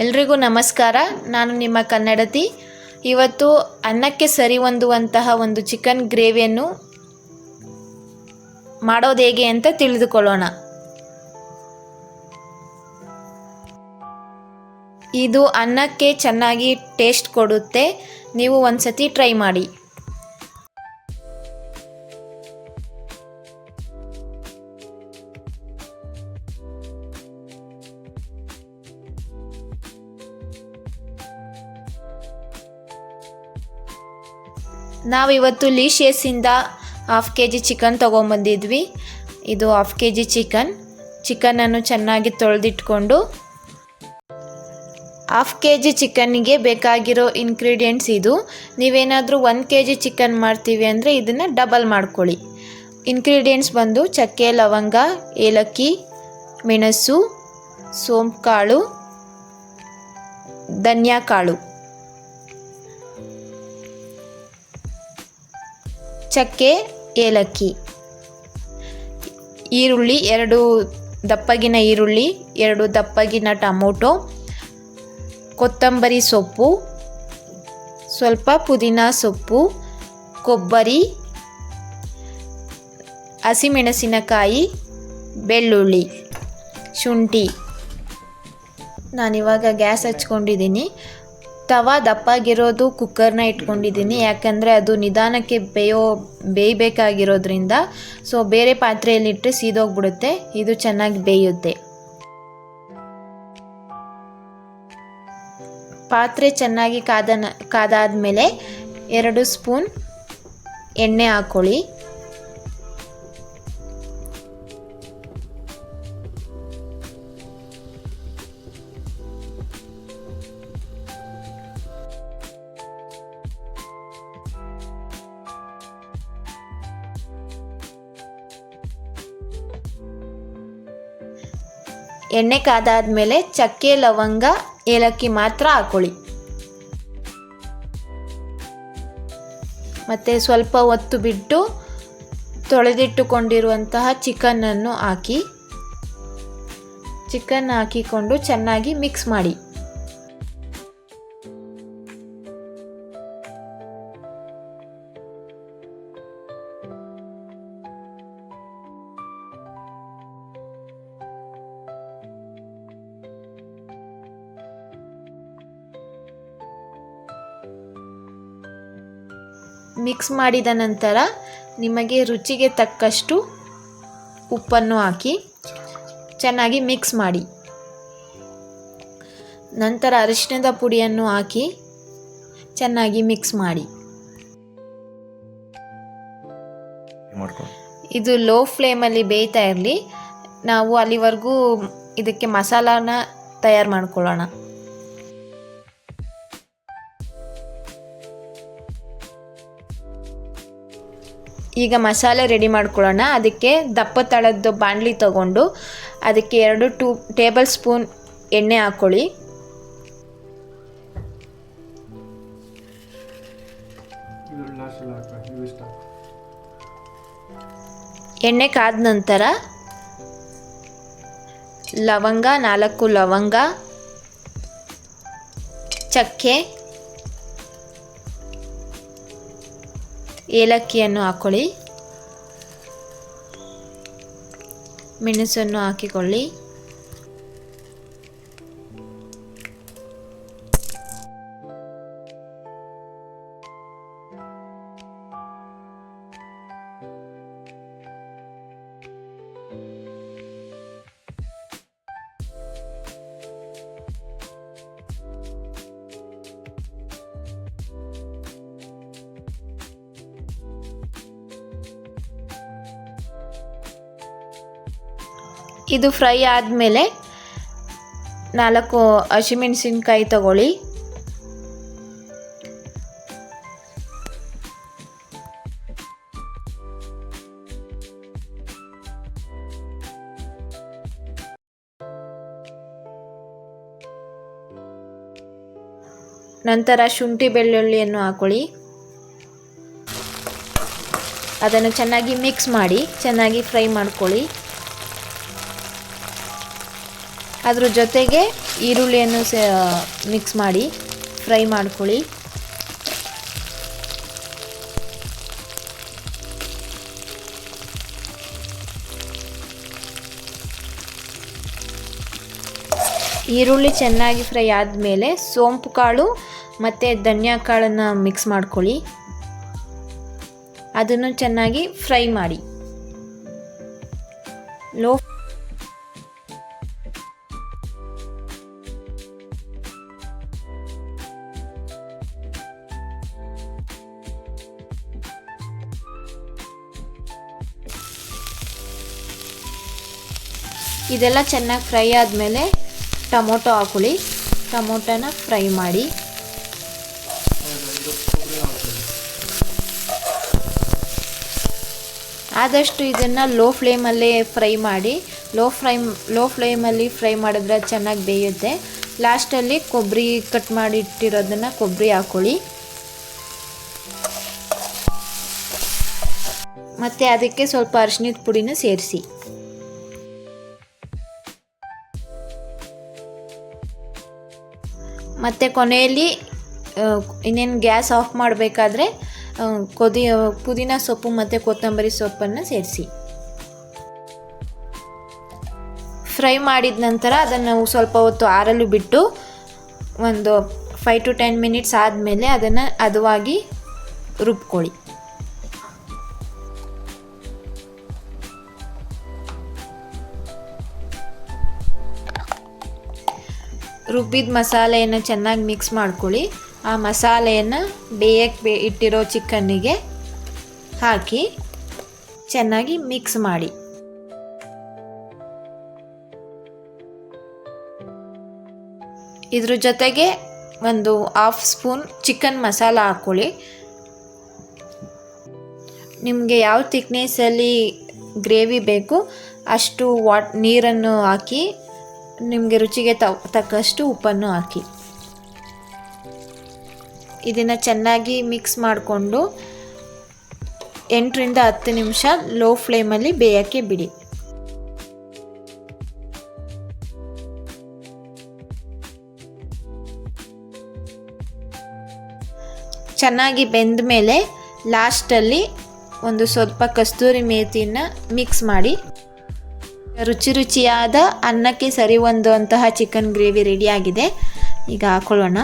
ಎಲ್ರಿಗೂ ನಮಸ್ಕಾರ. ನಾನು ನಿಮ್ಮ ಕನ್ನಡತಿ. ಇವತ್ತು ಅನ್ನಕ್ಕೆ ಸರಿ ಹೊಂದುವಂತಹ ಒಂದು ಚಿಕನ್ ಗ್ರೇವಿಯನ್ನು ಮಾಡೋದು ಹೇಗೆ ಅಂತ ತಿಳಿದುಕೊಳ್ಳೋಣ. ಇದು ಅನ್ನಕ್ಕೆ ಚೆನ್ನಾಗಿ ಟೇಸ್ಟ್ ಕೊಡುತ್ತೆ. ನೀವು ಒಂದ್ಸತಿ ಟ್ರೈ ಮಾಡಿ. ನಾವಿವತ್ತು ಲೀಶಿಯಸ್ಸಿಂದ 1/2 kg ಚಿಕನ್ ತೊಗೊಂಬಂದಿದ್ವಿ. ಇದು 1/2 kg ಚಿಕನನ್ನು ಚೆನ್ನಾಗಿ ತೊಳೆದಿಟ್ಕೊಂಡು 1/2 kg ಚಿಕನ್ನಿಗೆ ಬೇಕಾಗಿರೋ ಇಂಗ್ರೀಡಿಯೆಂಟ್ಸ್ ಇದು. ನೀವೇನಾದರೂ 1 kg ಚಿಕನ್ ಮಾಡ್ತೀವಿ ಅಂದರೆ ಇದನ್ನು ಡಬಲ್ ಮಾಡ್ಕೊಳ್ಳಿ. ಇಂಗ್ರೀಡಿಯೆಂಟ್ಸ್ ಬಂದು ಚಕ್ಕೆ, ಲವಂಗ, ಏಲಕ್ಕಿ, ಮೆಣಸು, ಸೋಂಪು ಕಾಳು, ಧನಿಯಾ ಕಾಳು. ಚಕ್ಕೆ, ಏಲಕ್ಕಿ, ಈರುಳ್ಳಿ 2 ದಪ್ಪಗಿನ ಈರುಳ್ಳಿ, 2 ದಪ್ಪಗಿನ ಟೊಮೊಟೊ, ಕೊತ್ತಂಬರಿ ಸೊಪ್ಪು, ಸ್ವಲ್ಪ ಪುದೀನ ಸೊಪ್ಪು, ಕೊಬ್ಬರಿ, ಹಸಿಮೆಣಸಿನಕಾಯಿ, ಬೆಳ್ಳುಳ್ಳಿ, ಶುಂಠಿ. ನಾನಿವಾಗ ಗ್ಯಾಸ್ ಹಚ್ಕೊಂಡಿದ್ದೀನಿ. ತವಾ ದಪ್ಪಾಗಿರೋದು ಕುಕ್ಕರ್ನ ಇಟ್ಕೊಂಡಿದ್ದೀನಿ, ಯಾಕಂದರೆ ಅದು ನಿಧಾನಕ್ಕೆ ಬೇಯಬೇಕಾಗಿರೋದ್ರಿಂದ. ಸೊ ಬೇರೆ ಪಾತ್ರೆಯಲ್ಲಿಟ್ಟರೆ ಸೀದೋಗ್ಬಿಡುತ್ತೆ, ಇದು ಚೆನ್ನಾಗಿ ಬೇಯುತ್ತೆ. ಪಾತ್ರೆ ಚೆನ್ನಾಗಿ ಕಾದಾದ್ಮೇಲೆ 2 ಸ್ಪೂನ್ ಎಣ್ಣೆ ಹಾಕ್ಕೊಳ್ಳಿ. ಎಣ್ಣೆ ಕಾದಾದ್ಮೇಲೆ ಚಕ್ಕೆ, ಲವಂಗ, ಏಲಕ್ಕಿ ಮಾತ್ರ ಹಾಕ್ಕೊಳ್ಳಿ. ಮತ್ತು ಸ್ವಲ್ಪ ಹೊತ್ತು ಬಿಟ್ಟು ತೊಳೆದಿಟ್ಟುಕೊಂಡಿರುವಂತಹ ಚಿಕನನ್ನು ಹಾಕಿಕೊಂಡು ಚೆನ್ನಾಗಿ ಮಿಕ್ಸ್ ಮಾಡಿ. ಮಿಕ್ಸ್ ಮಾಡಿದ ನಂತರ ನಿಮಗೆ ರುಚಿಗೆ ತಕ್ಕಷ್ಟು ಉಪ್ಪನ್ನು ಹಾಕಿ ಚೆನ್ನಾಗಿ ಮಿಕ್ಸ್ ಮಾಡಿ. ನಂತರ ಅರಿಶಿಣದ ಪುಡಿಯನ್ನು ಹಾಕಿ ಚೆನ್ನಾಗಿ ಮಿಕ್ಸ್ ಮಾಡಿ. ಇದು ಲೋ ಫ್ಲೇಮಲ್ಲಿ ಬೇಯ್ತಾ ಇರಲಿ. ನಾವು ಅಲ್ಲಿವರೆಗೂ ಇದಕ್ಕೆ ಮಸಾಲಾನ ತಯಾರು ಮಾಡ್ಕೊಳ್ಳೋಣ. ಈಗ ಮಸಾಲೆ ರೆಡಿ ಮಾಡ್ಕೊಳ್ಳೋಣ. ಅದಕ್ಕೆ ದಪ್ಪ ತಳದ್ದು ಬಾಣಲಿ ತಗೊಂಡು ಅದಕ್ಕೆ 2 ಟೇಬಲ್ ಸ್ಪೂನ್ ಎಣ್ಣೆ ಹಾಕ್ಕೊಳ್ಳಿ. ಎಣ್ಣೆ ಕಾದ ನಂತರ 4 ಲವಂಗ, ಚಕ್ಕೆ, ಏಲಕ್ಕಿಯನ್ನು ಹಾಕ್ಕೊಳ್ಳಿ. ಮೆಣಸನ್ನು ಹಾಕಿಕೊಳ್ಳಿ. ಇದು ಫ್ರೈ ಆದಮೇಲೆ 4 ಹಸಿಮೆಣಸಿನ್ಕಾಯಿ ತಗೊಳ್ಳಿ. ನಂತರ ಶುಂಠಿ ಬೆಳ್ಳುಳ್ಳಿಯನ್ನು ಹಾಕೊಳ್ಳಿ. ಅದನ್ನು ಚೆನ್ನಾಗಿ ಮಿಕ್ಸ್ ಮಾಡಿ ಚೆನ್ನಾಗಿ ಫ್ರೈ ಮಾಡ್ಕೊಳ್ಳಿ. ಅದ್ರ ಜೊತೆಗೆ ಈರುಳ್ಳಿಯನ್ನು ಮಿಕ್ಸ್ ಮಾಡಿ ಫ್ರೈ ಮಾಡ್ಕೊಳ್ಳಿ. ಈರುಳ್ಳಿ ಚೆನ್ನಾಗಿ ಫ್ರೈ ಆದಮೇಲೆ ಸೋಂಪು ಕಾಳು ಮತ್ತು ಧನಿಯಾ ಕಾಳನ್ನು ಮಿಕ್ಸ್ ಮಾಡ್ಕೊಳ್ಳಿ. ಅದನ್ನು ಚೆನ್ನಾಗಿ ಫ್ರೈ ಮಾಡಿ. ಇದೆಲ್ಲ ಚೆನ್ನಾಗಿ ಫ್ರೈ ಆದಮೇಲೆ ಟೊಮೊಟೊ ಹಾಕೊಳ್ಳಿ. ಟೊಮೊಟೊನ ಫ್ರೈ ಮಾಡಿ. ಆದಷ್ಟು ಇದನ್ನು ಲೋ ಫ್ಲೇಮಲ್ಲೇ ಫ್ರೈ ಮಾಡಿ. ಲೋ ಫ್ಲೇಮಲ್ಲಿ ಫ್ರೈ ಮಾಡಿದ್ರೆ ಚೆನ್ನಾಗಿ ಬೇಯುತ್ತೆ. ಲಾಸ್ಟಲ್ಲಿ ಕೊಬ್ಬರಿ ಕಟ್ ಮಾಡಿ ಇಟ್ಟಿರೋದನ್ನು ಕೊಬ್ಬರಿ ಹಾಕೊಳ್ಳಿ. ಮತ್ತು ಅದಕ್ಕೆ ಸ್ವಲ್ಪ ಅರಿಶಿಣದ ಪುಡಿನ ಸೇರಿಸಿ. ಮತ್ತು ಕೊನೆಯಲ್ಲಿ ಇನ್ನೇನು ಗ್ಯಾಸ್ ಆಫ್ ಮಾಡಬೇಕಾದ್ರೆ ಪುದೀನ ಸೊಪ್ಪು ಮತ್ತು ಕೊತ್ತಂಬರಿ ಸೊಪ್ಪನ್ನು ಸೇರಿಸಿ. ಫ್ರೈ ಮಾಡಿದ ನಂತರ ಅದನ್ನು ಸ್ವಲ್ಪ ಹೊತ್ತು ಆರಲು ಬಿಟ್ಟು ಒಂದು 5 to 10 ಮಿನಿಟ್ಸ್ ಆದಮೇಲೆ ಅದನ್ನು ಹದವಾಗಿ ರುಬ್ಕೊಳ್ಳಿ. ರುಬ್ಬಿದ ಮಸಾಲೆಯನ್ನು ಚೆನ್ನಾಗಿ ಮಿಕ್ಸ್ ಮಾಡ್ಕೊಳ್ಳಿ. ಆ ಮಸಾಲೆಯನ್ನು ಬೇಯಕ್ಕೆ ಇಟ್ಟಿರೋ ಚಿಕನ್ನಿಗೆ ಹಾಕಿ ಚೆನ್ನಾಗಿ ಮಿಕ್ಸ್ ಮಾಡಿ. ಇದ್ರ ಜೊತೆಗೆ ಒಂದು 1/2 ಸ್ಪೂನ್ ಚಿಕನ್ ಮಸಾಲ ಹಾಕ್ಕೊಳ್ಳಿ. ನಿಮಗೆ ಯಾವ ಥಿಕ್ನೆಸ್ಸಲ್ಲಿ ಗ್ರೇವಿ ಬೇಕು ಅಷ್ಟು ನೀರನ್ನು ಹಾಕಿ ನಿಮಗೆ ರುಚಿಗೆ ತಕ್ಕಷ್ಟು ಉಪ್ಪನ್ನು ಹಾಕಿ. ಇದನ್ನು ಚೆನ್ನಾಗಿ ಮಿಕ್ಸ್ ಮಾಡಿಕೊಂಡು 8 ರಿಂದ 10 ನಿಮಿಷ ಲೋ ಫ್ಲೇಮಲ್ಲಿ ಬೇಯೋಕ್ಕೆ ಬಿಡಿ. ಚೆನ್ನಾಗಿ ಬೆಂದ ಮೇಲೆ ಲಾಸ್ಟಲ್ಲಿ ಒಂದು ಸ್ವಲ್ಪ ಕಸ್ತೂರಿ ಮೇಥಿಯನ್ನು ಮಿಕ್ಸ್ ಮಾಡಿ. ರುಚಿಯಾದ ಅನ್ನಕ್ಕೆ ಸರಿ ಹೊಂದುವಂತಹ ಚಿಕನ್ ಗ್ರೇವಿ ರೆಡಿಯಾಗಿದೆ. ಈಗ ಹಾಕೊಳ್ಳೋಣ.